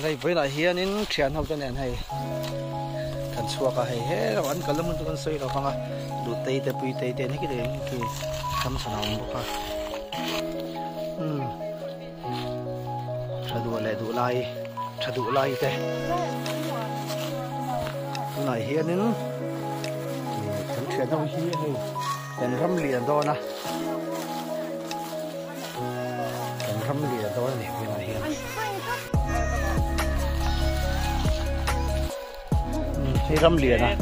đây với lại hiền in chuyện học cho nên hay thần xua cả hay hết rồi anh cần lắm tôi con xây rồi không à đủ tây tây bùi tây tây cái đấy thì thăm sản phẩm bốc à trả đủ lại thế này hiền in thần chuyện học hiền hay đèn râm liền đó nè đèn râm liền đó này với lại hiền hay râm liền à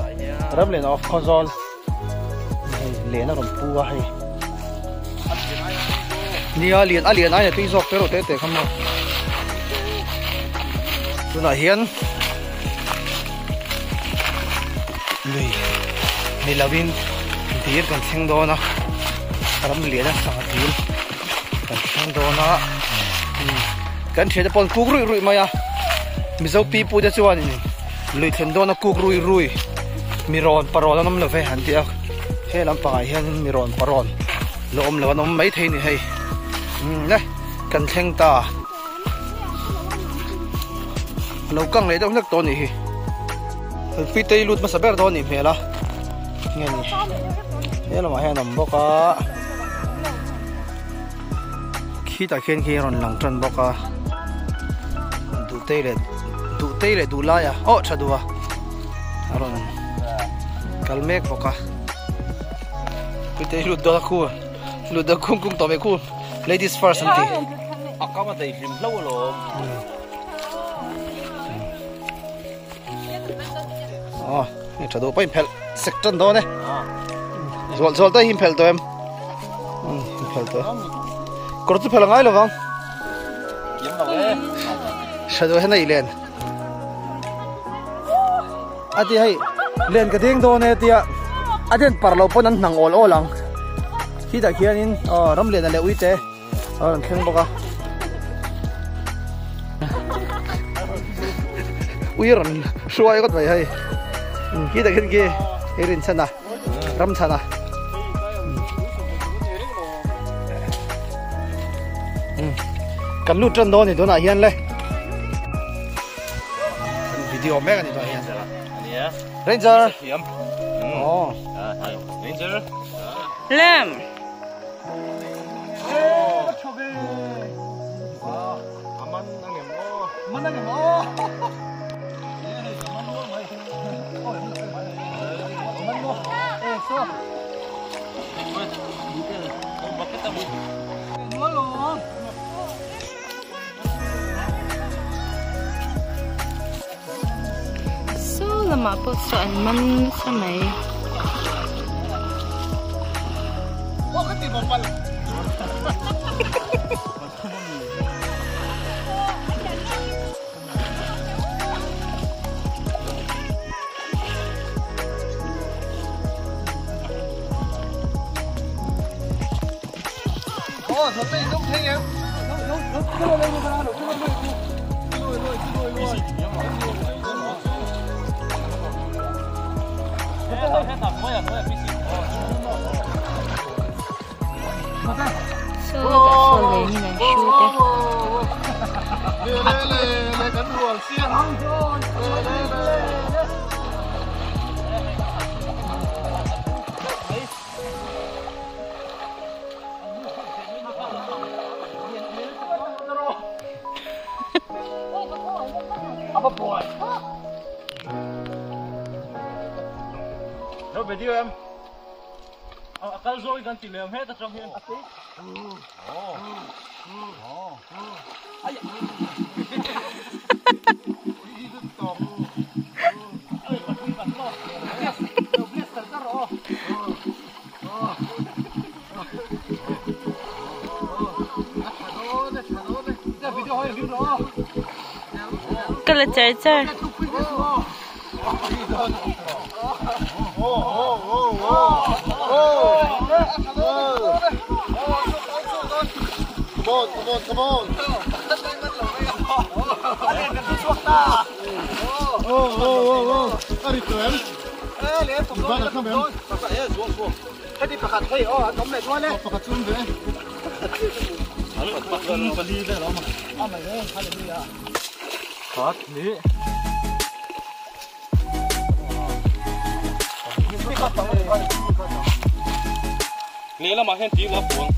râm liền off console hay liền nó còn pua hay nia liền ai là tuy dọc cái rồi thế không nào tôi nói hiền này là bên tiền còn xem đó nó râm liền á sang tiền còn xem đó nó kan che pon kuk rui mai à mi zo pi pu de chuan ni lui then do na kuk rui mi ron parol nam la ve han ti a he lam pa hian mi ron parol lo om lo nom mai thei ni hei ne kan thleng ta lo kang le dong lek to ni hi pi tei lut ma saber do ni mela nge ni he la ma he nam boka khi ta khen khi ron lang tran boka du tei le du la ya o chadua aron kalmek boka pi tei lut do khu lut da kung to me khu ladies first anti akama dei him lo lo ni chadu pa impel sector do ne zol ta impel to em impel to kortu phela ngai lo wang kiếm đâu đấy shadow he nei len ati hai len ka ding do ne tia aden parlo pon an nang ol olang hi da khianin ram len ale uite an kheng boka uiron suai got vai hai hi da khen ge erin chana ram chana kan lu tran do ni do na hian le video me kan ni do hian yeah ranger kiếm ranger lamb mà bớt sợ mình sao mày thật tình không thấy em đâu về đi em cái rồi gần chỉ liềm hết ở trong hiện cái là chơi chơi Come on. Ari tu em. Le em. Ba na kham em. Xuống. Cái đi pakat hey tóm lại thôi đấy. Pakat xuống đấy. Pakat đi đấy đó mà. Mày ơi, hay đi à. phát lý lý là mà hiện tí là cuồng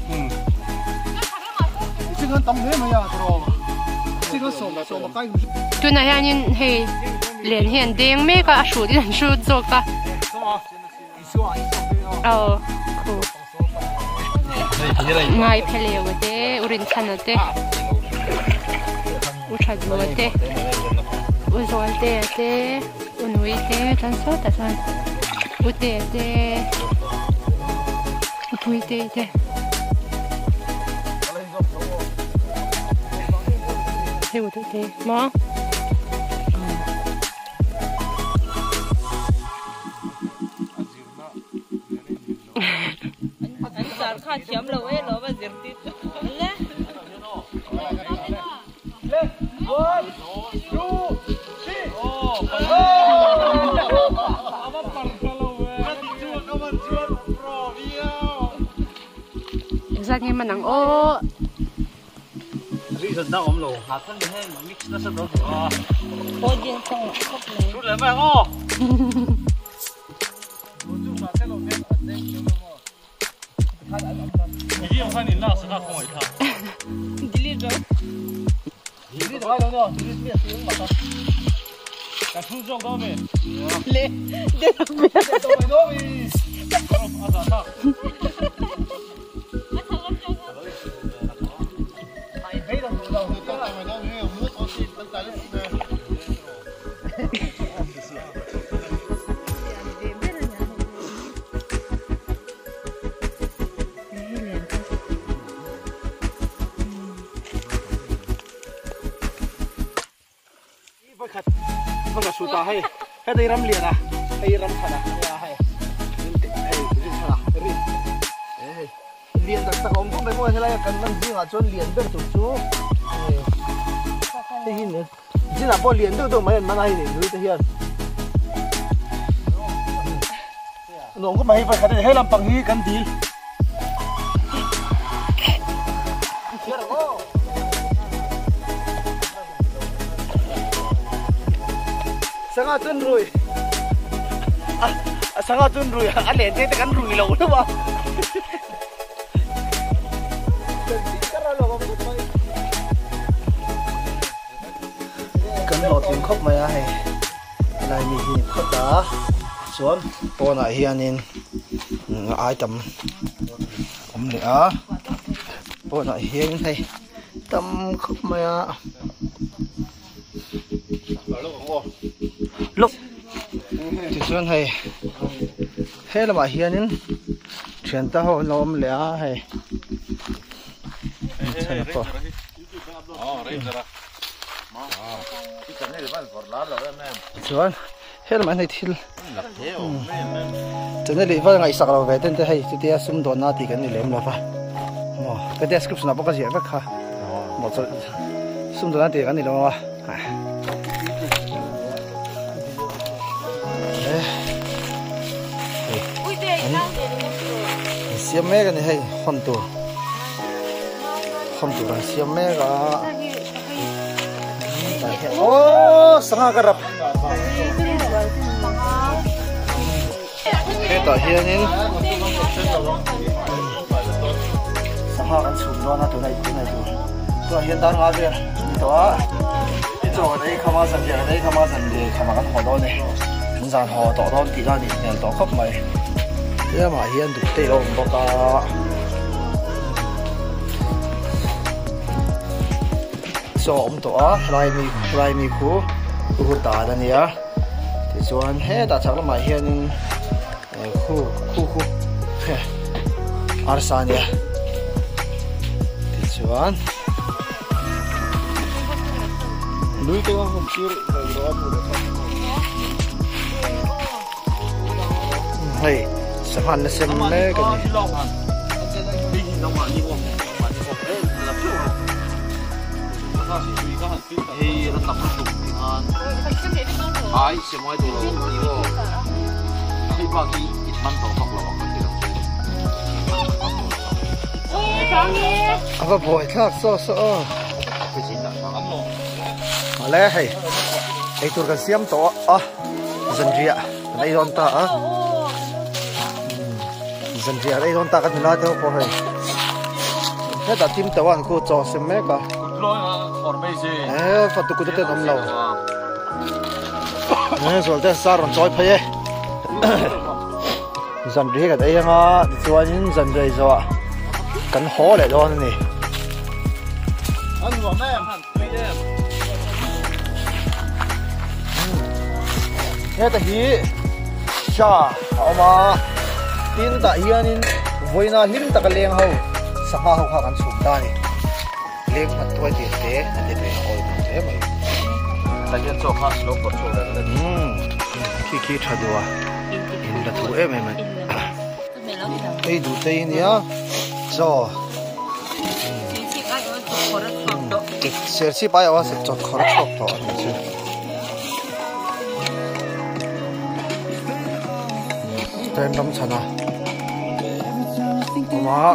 chỉ cần tắm thế mà ya rồi chỉ cần sổ mà cái tôi nói anh nhìn hay liền hiện tiếng mấy cái số điện số cho cả cool ngay phải liệu thế urin chăn thế ucha dua thế uzual thế unui thế tan số ta san ute thế utui thế thế utui thế mà khá chém lâu ấy nó mà giật tít lẽ ra nghe mà nắng ô gì thật đâu ông lồ hạt thân hay mix nó sẽ đó ô điên xong chút lấy vàng ô 이게 영상이 나 스가 공을 타. 딜리죠. 딜리도 와 너너 딜리스미야 쓰는 거 맞다. 야 풍정 다음에. 레. 너미. 그럼 아자 타. 아이 베이다 보다 그러니까 너 위에 뭐 어디ตั้งใจ มันก็สุดตาให้ได้รำเลียนนะให้รำขนาดให้รินขนาดรินเลียนแต่ผมต้องไปมั่วใช่ไหมกันมันยิ่งอ่ะจนเลียนเป็นจุ๊บได้ยินเนี่ยจริงอ่ะพอเลียนตัวมันมันอะไรเนี่ยรู้จะเห็นหนุ่มก็ไม่ไปขัดให้ลำปังฮีกันดีsangat cenderung, sangat cenderung. Aneh, dia tekan rui lah, udah bang. Kan lo tim khóc mày ai, này mình khóc đã, xuống, po này hiền nên ai tầm, cũng được á, po này hiền này, tầm khóc mày à. Lúc thì xuân hay là bà hiền chuyển ta hồ nôm lẻ hay xuân hết là mấy thil cho nên là ngày sạc rồi về tên thế hay thì tia sum đồn na thì cái này làm là phải cái description là bao cái gì vậy cả một số sum đồn na thì cái này là xiêm mẹ cái này hay hòn tù là xiêm mẹ cả ô sang cái rập cái tỏi hiền nên sang cái sườn nó tụi này tụi hiền đang ngáo chưa tụi cái chỗ đấy không ai dần đấy không ai dần thì không ai ăn hồ này chúng ta họ tỏ đó thì ra thì nhận tỏ khóc mày thế mà hiền được tê đâu không có so ông tỏ lại mi khu khu ta đây nhá thì chuan hết ta chắc là mà hiền khu arsan nhá thì chuan núi cái không chịu rồi đó hay xem hành là xem mấy cái này apa boy tak so lẽ hay ai tur kan siam to a zanria nei don ta a zanria nei don ta kan la te ko hay he ta tim tawan ko cho sem me ka fatu ku te nom lo zol te saron choi phaye zanria ka dai nga chuanin zanria zo kan ho le don ni nghe ta hi sha ama tin ta hianin voina lim ta ka leng ho sanga ho kha kan sum ta ni leng mat toi ti te na te pe oi te mai ta yen cho kha lo ko cho le ki thadwa in da thu em em ei du te ni ya so sersi pa ya se chot khor chok to ni tên đóng chân à mà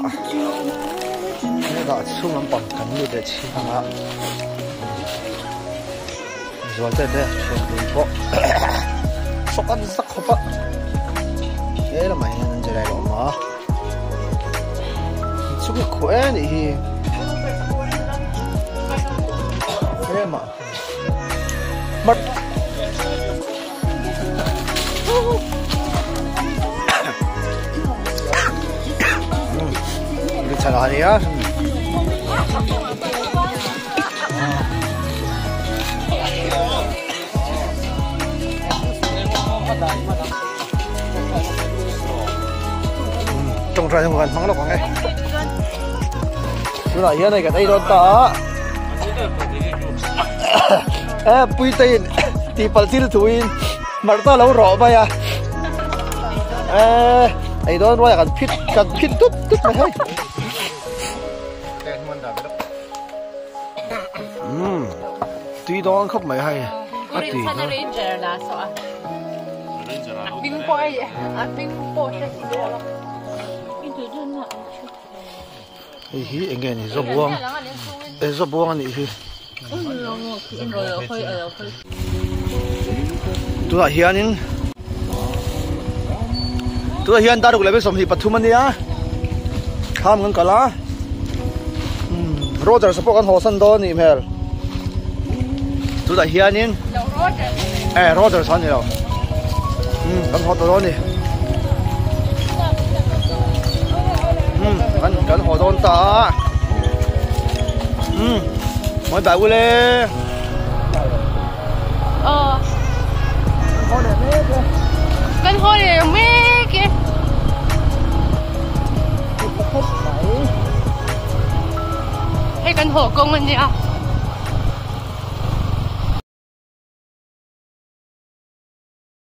cái đã xuống làm bằng cánh như để chi thằng ạ rồi đây đây chuyện gì có sốc ăn sắc không ạ thế là mày ăn chơi này rồi mà chút cái khỏe thì thế mà mất 잘 아니야? trồng ra trong gần thắng lộc ngay. Chú là hiện này cái đây đó ta. Pui tay thì phải xin thui mà ta lâu rõ vậy à? Đây đó nói là cần phít tút mà thôi. Tuy đó khóc mày hay Uri sana ranger lah so ah. Ping po ay, ping po siya siguro. Ito dun na. Hi engge ni zo buang. Zo buang ni hi. Tu là hianin. Tu là hian ta được level som hi pathuman ya. Kham ngan kala. Roger support kan hosan do ni mel. Tu là hianin. Roger san yo. Kan hot do ni. Kan hot don ta. Mọi bài vui lên. Kan ho le me ke. Hay kan ho công anh nha.